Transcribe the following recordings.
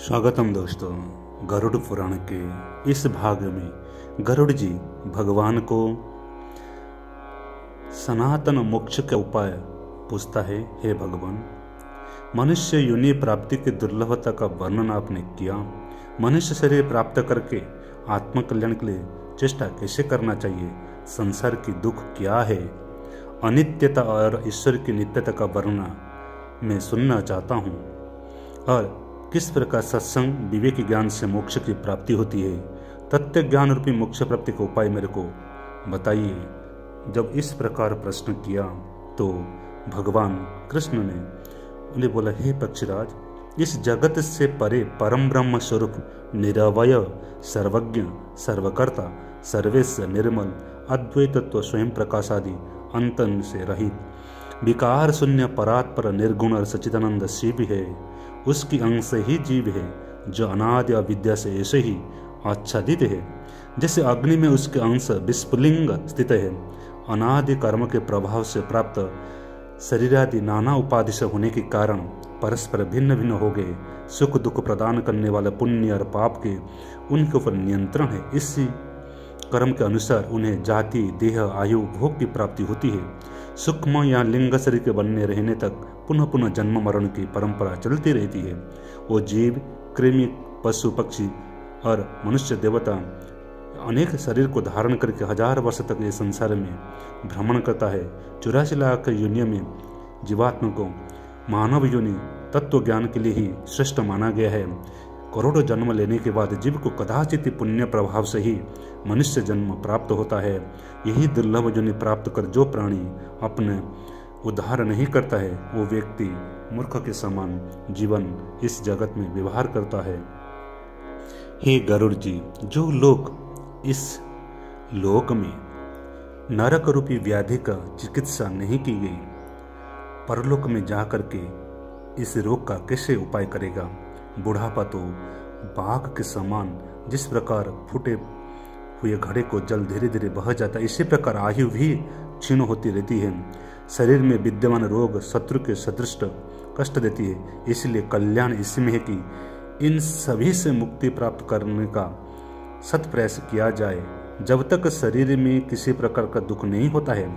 स्वागतम दोस्तों। गरुड़ पुराण के इस भाग में गरुड़ जी भगवान को सनातन मोक्ष का उपाय पूछता है। हे भगवान, मनुष्य योनि प्राप्ति की दुर्लभता का वर्णन आपने किया। मनुष्य शरीर प्राप्त करके आत्मकल्याण के लिए चेष्टा कैसे करना चाहिए? संसार की दुख क्या है? अनित्यता और ईश्वर की नित्यता का वर्णन मैं सुनना चाहता हूँ। और किस प्रकार सत्संग विवेक ज्ञान से मोक्ष की प्राप्ति होती है? तत्व ज्ञान रूपी मोक्ष प्राप्ति का उपाय मेरे को बताइए। जब इस प्रकार प्रश्न किया तो भगवान कृष्ण ने उन्हें बोला, हे पक्षीराज, इस जगत से परे परम ब्रह्म स्वरूप निरवय सर्वज्ञ सर्वकर्ता सर्वेश्वर निर्मल अद्वैत तत्व स्वयं प्रकाश आदि अंतन से रहित विकार शून्य परात्पर निर्गुण और सच्चिदानंद शिव है। उसकी अंग से ही जीव है, जो अनादि अविद्या से ऐसे ही आच्छादित है। जैसे अग्नि में उसके अंश विस्फुलिंग स्थित है। अनादि कर्म के प्रभाव से प्राप्त शरीरादि नाना उपाधि से होने के कारण परस्पर भिन्न भिन्न हो गए। सुख दुख प्रदान करने वाले पुण्य और पाप के उनके ऊपर नियंत्रण है। इसी कर्म के अनुसार उन्हें जाति देह आयु भोग की प्राप्ति होती है। सूक्ष्म या लिंग शरीर के बनने रहने तक पुनः पुनः जन्म मरण की परंपरा चलती रहती है। वो जीव कृमि पशु पक्षी और मनुष्य देवता अनेक शरीर को धारण करके 1000 वर्ष तक ये संसार में भ्रमण करता है। 84 लाख योनियों में जीवात्मा को मानव योनि तत्व ज्ञान के लिए ही श्रेष्ठ माना गया है। करोड़ों जन्म लेने के बाद जीव को कदाचित पुण्य प्रभाव से ही मनुष्य जन्म प्राप्त होता है। यही दुर्लभ योनि प्राप्त कर जो प्राणी अपने उद्धार नहीं करता है, वो व्यक्ति मूर्ख के समान जीवन इस जगत में व्यवहार करता है। हे गरुड़ जी, जो लोग इस लोक में नरक रूपी व्याधि का चिकित्सा नहीं की गई, परलोक में जाकर के इस रोग का कैसे उपाय करेगा? बुढ़ापा तो बाघ के समान जिस प्रकार फूटे हुए घड़े को जल धीरे धीरे बह जाता है, इसी प्रकार आयु भी क्षीण होती रहती है। शरीर में विद्यमान रोग शत्रु के सदृश कष्ट देती है। इसलिए कल्याण इसमें है कि इन सभी से मुक्ति प्राप्त करने का सत प्रयास किया जाए। जब तक शरीर में किसी प्रकार का दुख नहीं होता है,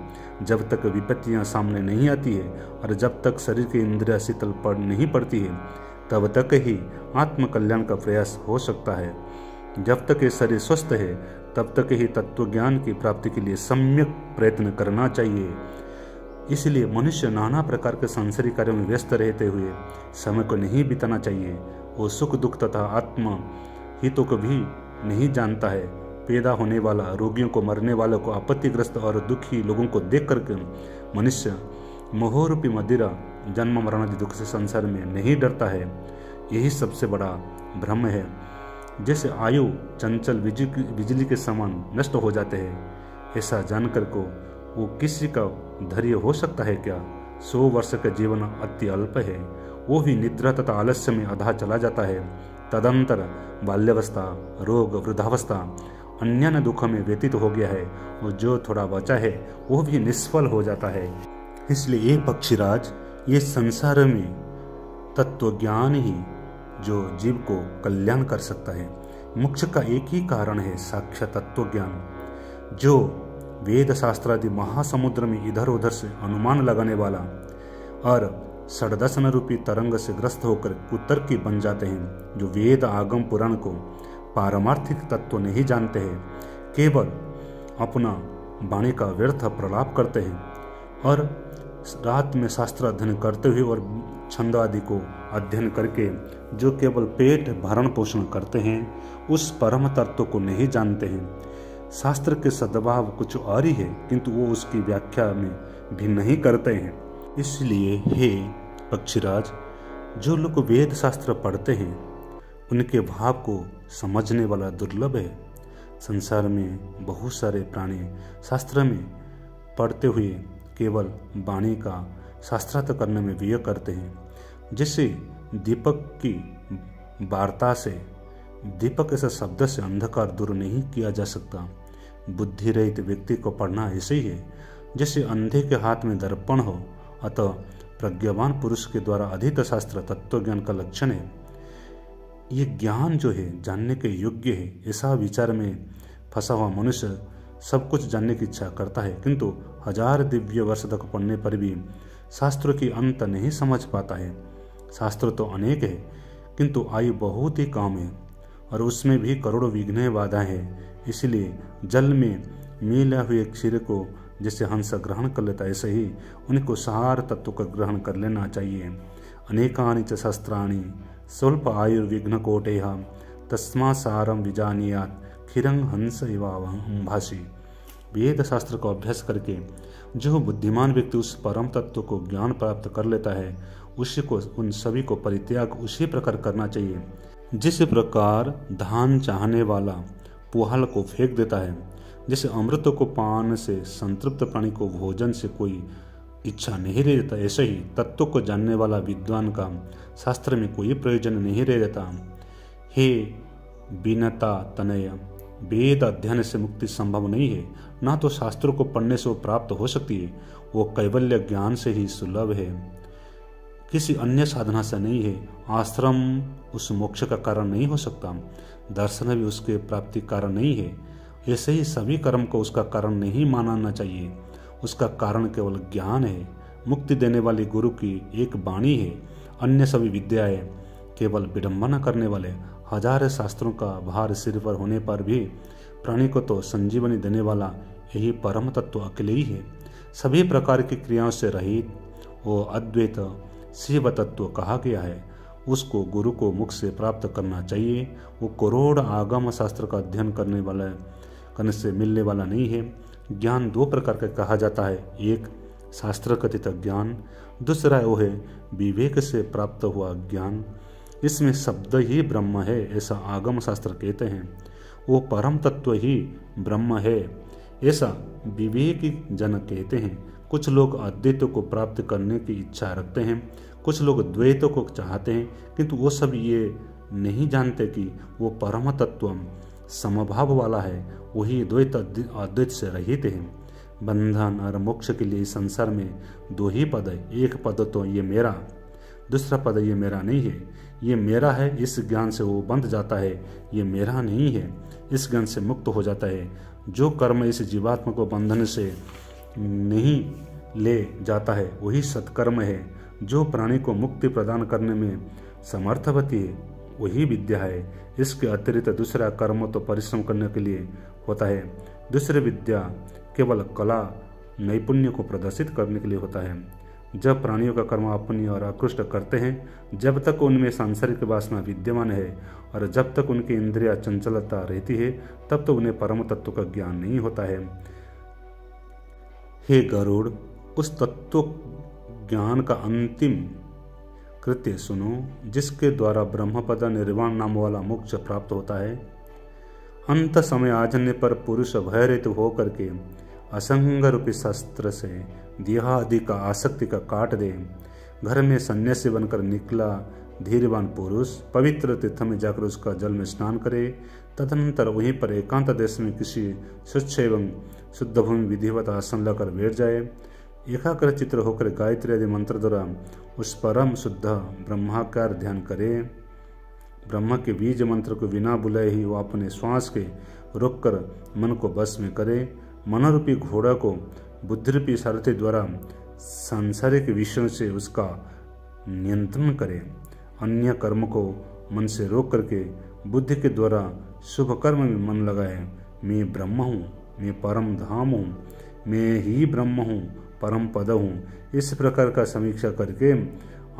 जब तक विपत्तियां सामने नहीं आती है और जब तक शरीर की इंद्रियां शीतल पड़ नहीं पड़ती है, तब तक ही आत्मकल्याण का प्रयास हो सकता है। जब तक ये शरीर स्वस्थ है, तब तक ही तत्व ज्ञान की प्राप्ति के लिए सम्यक प्रयत्न करना चाहिए। इसलिए मनुष्य नाना प्रकार के सांसारिक कार्यों में व्यस्त रहते हुए समय को नहीं बिताना चाहिए। वो सुख दुख तथा आत्म हितों को भी नहीं जानता है। पैदा होने वाला, रोगियों को, मरने वालों को, आपत्तिग्रस्त और दुखी लोगों को देख करके मनुष्य मोहरूपी मदिरा जन्म मरण आदि दुख से संसार में नहीं डरता है। यही सबसे बड़ा भ्रम है। जैसे आयु चंचल बिजली के समान नष्ट हो जाते हैं, ऐसा जानकर को वो किसी का धैर्य हो सकता है क्या? 100 वर्ष का जीवन अति अल्प है, वो भी निद्रा तथा आलस्य में आधा चला जाता है। तदंतर बाल्यावस्था, रोग, वृद्धावस्था, अन्य दुखों में व्यतीत हो गया है। वो जो थोड़ा बचा है वो भी निष्फल हो जाता है। इसलिए ये पक्षीराज, ये संसार में तत्व ज्ञान ही जो जीव को कल्याण कर सकता है। मोक्ष का एक ही कारण है, साक्षात तत्व ज्ञान, जो वेद शास्त्र आदि महासमुद्र में इधर उधर से अनुमान लगाने वाला और षड्दर्शन रूपी तरंग से ग्रस्त होकर कुतर्की बन जाते हैं। जो वेद आगम पुराण को पारमार्थिक तत्व नहीं जानते हैं, केवल अपना वाणी का व्यर्थ प्रलाप करते हैं और रात में शास्त्र अध्ययन करते हुए और छंद आदि को अध्ययन करके जो केवल पेट भरण पोषण करते हैं, उस परम तत्व को नहीं जानते हैं। शास्त्र के सद्भाव कुछ और ही है, किंतु वो उसकी व्याख्या में भी नहीं करते हैं। इसलिए हे पक्षीराज, जो लोग वेद शास्त्र पढ़ते हैं, उनके भाव को समझने वाला दुर्लभ है। संसार में बहुत सारे प्राणी शास्त्र में पढ़ते हुए केवल वाणी का शास्त्रार्थ करने में व्यय करते हैं। जैसे दीपक की वार्ता से, दीपक ऐसे शब्द से अंधकार दूर नहीं किया जा सकता। बुद्धि रहित व्यक्ति को पढ़ना ऐसे ही है जैसे अंधे के हाथ में दर्पण हो। अतः प्रज्ञावान पुरुष के द्वारा अधीत शास्त्र तत्व ज्ञान का लक्षण है। ये ज्ञान जो है जानने के योग्य है, ऐसा विचार में फंसा हुआ मनुष्य सब कुछ जानने की इच्छा करता है, किंतु 1000 दिव्य वर्ष तक पढ़ने पर भी शास्त्रों की अंत नहीं समझ पाता है। शास्त्र तो अनेक है, किंतु आयु बहुत ही कम है और उसमें भी करोड़ों विघ्न बाधा है। इसलिए जल में मिला हुए क्षीर को जैसे हंस ग्रहण कर लेता है, ऐसे ही उनको सार तत्व का ग्रहण कर लेना चाहिए। अनेकानि च शस्त्राणि स्वल्प आयुर्विघ्न कोटेह तस्मा सारम विजानीयात क्षीरं हंस इवावहं भाषी। वेद शास्त्र का अभ्यास करके जो बुद्धिमान व्यक्ति उस परम तत्व को ज्ञान प्राप्त कर लेता है, उसी को उन सभी को परित्याग उसी प्रकार करना चाहिए जिस प्रकार धान चाहने वाला पुहाल को फेंक देता है। जैसे अमृत को पान से संतृप्त प्राणी को भोजन से कोई इच्छा नहीं रह जाता, ऐसे ही तत्व को जानने वाला विद्वान का शास्त्र में कोई प्रयोजन नहीं रह जाता। हे बीनता तनय, वेद अध्ययन से मुक्ति संभव नहीं है, ना तो शास्त्रों को पढ़ने से वो प्राप्त हो सकती है, वो कैवल्य ज्ञान से ही सुलभ है, किसी अन्य साधना से नहीं है। आश्रम उस मोक्ष का कारण नहीं हो सकता, दर्शन भी उसके प्राप्ति कारण नहीं है। ऐसे ही सभी कर्म को उसका कारण नहीं मानना चाहिए, उसका कारण केवल ज्ञान है। मुक्ति देने वाली गुरु की एक वाणी है, अन्य सभी विद्याएं केवल विडंबना करने वाले। 1000 शास्त्रों का भार सिर पर होने पर भी प्राणी को तो संजीवनी देने वाला यही परम तत्व अकेले ही है। सभी प्रकार की क्रियाओं से रहित वो अद्वैत शिव तत्व कहा गया है, उसको गुरु को मुख से प्राप्त करना चाहिए। वो करोड़ आगम शास्त्र का अध्ययन करने से मिलने वाला नहीं है। ज्ञान 2 प्रकार का कहा जाता है, एक शास्त्र कथित ज्ञान, दूसरा वो है विवेक से प्राप्त हुआ ज्ञान। इसमें शब्द ही ब्रह्म है ऐसा आगम शास्त्र कहते हैं, वो परम तत्व ही ब्रह्म है ऐसा विवेकी जन कहते हैं। कुछ लोग अद्वैत को प्राप्त करने की इच्छा रखते हैं, कुछ लोग द्वैत को चाहते हैं, किंतु वो सब ये नहीं जानते कि वो परम तत्व समभाव वाला है, वही द्वैत अद्वैत से रहित है। बंधन और मोक्ष के लिए इस संसार में 2 ही पद है, एक पद तो ये मेरा, दूसरा पद ये मेरा नहीं है। ये मेरा है, इस ज्ञान से वो बंध जाता है, ये मेरा नहीं है, इस ज्ञान से मुक्त हो जाता है। जो कर्म इस जीवात्मा को बंधन से नहीं ले जाता है वही सत्कर्म है। जो प्राणी को मुक्ति प्रदान करने में समर्थवती है वही विद्या है। इसके अतिरिक्त दूसरा कर्म तो परिश्रम करने के लिए होता है, दूसरी विद्या केवल कला नैपुण्य को प्रदर्शित करने के लिए होता है। जब प्राणियों का कर्म अपनी और आकृष्ट करते हैं, जब तक उनमें सांसारिक वासना विद्यमान है और जब तक उनकी इंद्रिया चंचलता रहती है, तब तो उन्हें परम तत्व का ज्ञान नहीं होता है। हे गरुड़, उस तत्व ज्ञान का अंतिम कृत्य सुनो, जिसके द्वारा ब्रह्मपद निर्वाण नाम वाला मोक्ष प्राप्त होता है। अंत समय आ जाने पर पुरुष भयरहित होकर के असंग रूपी शस्त्र से देहादि का आसक्ति का काट दे। घर में सन्यासी बनकर निकला धीरवान पुरुष पवित्र तीर्थ में जाकर उसका जल में स्नान करे, तदनंतर वहीं पर एकांत देश में किसी स्वच्छ एवं शुद्ध भूमि विधिवत आसन लाकर बैठ जाए। एकाग्र चित्र होकर गायत्री आदि मंत्र द्वारा उस परम शुद्ध ब्रह्माकार ध्यान करे। ब्रह्म के बीज मंत्र को बिना बुलाए ही वो अपने श्वास के रोककर मन को बस में करे। मनोरूपी घोड़ा को बुद्धिरूपी सारथी द्वारा सांसारिक विषयों से उसका नियंत्रण करे। अन्य कर्म को मन से रोक करके बुद्धि के द्वारा शुभ कर्म में मन लगाए। मैं ब्रह्म हूँ, मैं परम धाम हूँ, मैं ही ब्रह्म हूँ, परम पद हूँ। इस प्रकार का समीक्षा करके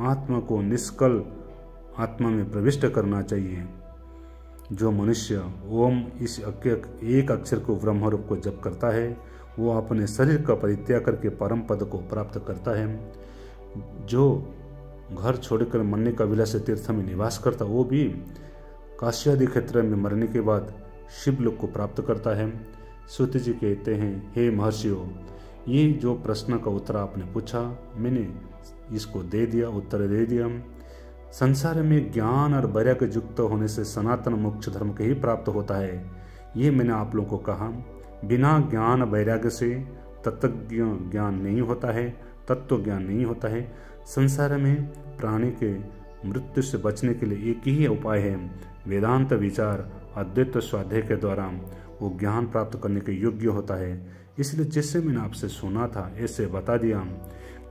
आत्मा को निष्कल आत्मा में प्रविष्ट करना चाहिए। जो मनुष्य ओम इस एक अक्षर को ब्रह्म रूप को जप करता है, वो अपने शरीर का परित्याग करके परम पद को प्राप्त करता है। जो घर छोड़कर मरने का विलास तीर्थ में निवास करता, वो भी काश्यादि क्षेत्र में मरने के बाद शिवलोक को प्राप्त करता है। सूत जी कहते हैं, हे महर्षियों, ये जो प्रश्न का उत्तर आपने पूछा, मैंने इसको दे दिया, उत्तर दे दिया। संसार में ज्ञान और वैराग्य युक्त होने से सनातन मोक्ष धर्म के ही प्राप्त होता है, ये मैंने आप लोगों को कहा। बिना ज्ञान वैराग्य से तत्व ज्ञान नहीं होता है, तत्व ज्ञान नहीं होता है। संसार में प्राणी के मृत्यु से बचने के लिए एक ही उपाय है, वेदांत विचार अद्वैत स्वाध्याय के द्वारा वो ज्ञान प्राप्त करने के योग्य होता है। इसलिए जैसे मैंने आपसे सुना था ऐसे बता दिया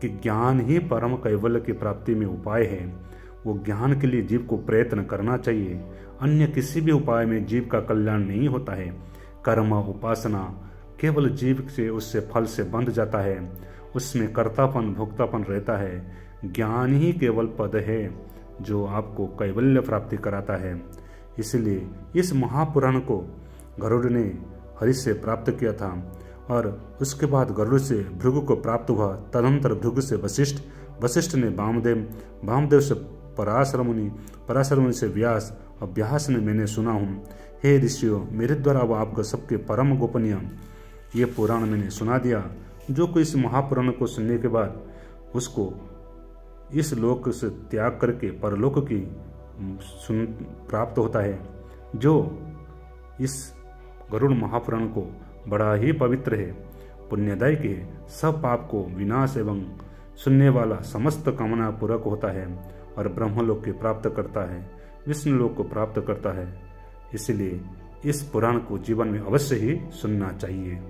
कि ज्ञान ही परम कैवल्य की प्राप्ति में उपाय है। वो ज्ञान के लिए जीव को प्रयत्न करना चाहिए। अन्य किसी भी उपाय में जीव का कल्याण नहीं होता है। कर्म उपासना केवल जीव से उससे फल से बंध जाता है, उसमें कर्तापन भोक्तापन रहता है। ज्ञान ही केवल पद है जो आपको कैवल्य प्राप्ति कराता है। इसलिए इस महापुराण को गरुड़ ने हरि से प्राप्त किया था और उसके बाद गरुड़ से भृगु को प्राप्त हुआ। तदनंतर भृगु से वशिष्ठ, वशिष्ठ ने वामदेव, वामदेव से पराशर मुनि से व्यास और व्यास ने मैंने सुना हूँ। हे ऋषियों, मेरे द्वारा वह आपको सबके परम गोपनीय ये पुराण मैंने सुना दिया। जो कोई इस महापुराण को सुनने के बाद उसको इस लोक से त्याग करके परलोक की प्राप्त होता है, जो इस गरुड़ महापुराण को बड़ा ही पवित्र है, पुण्यदायक है, सब पाप को विनाश एवं सुनने वाला समस्त कामना पूरक होता है और ब्रह्मलोक को प्राप्त करता है, विष्णुलोक को प्राप्त करता है। इसलिए इस पुराण को जीवन में अवश्य ही सुनना चाहिए।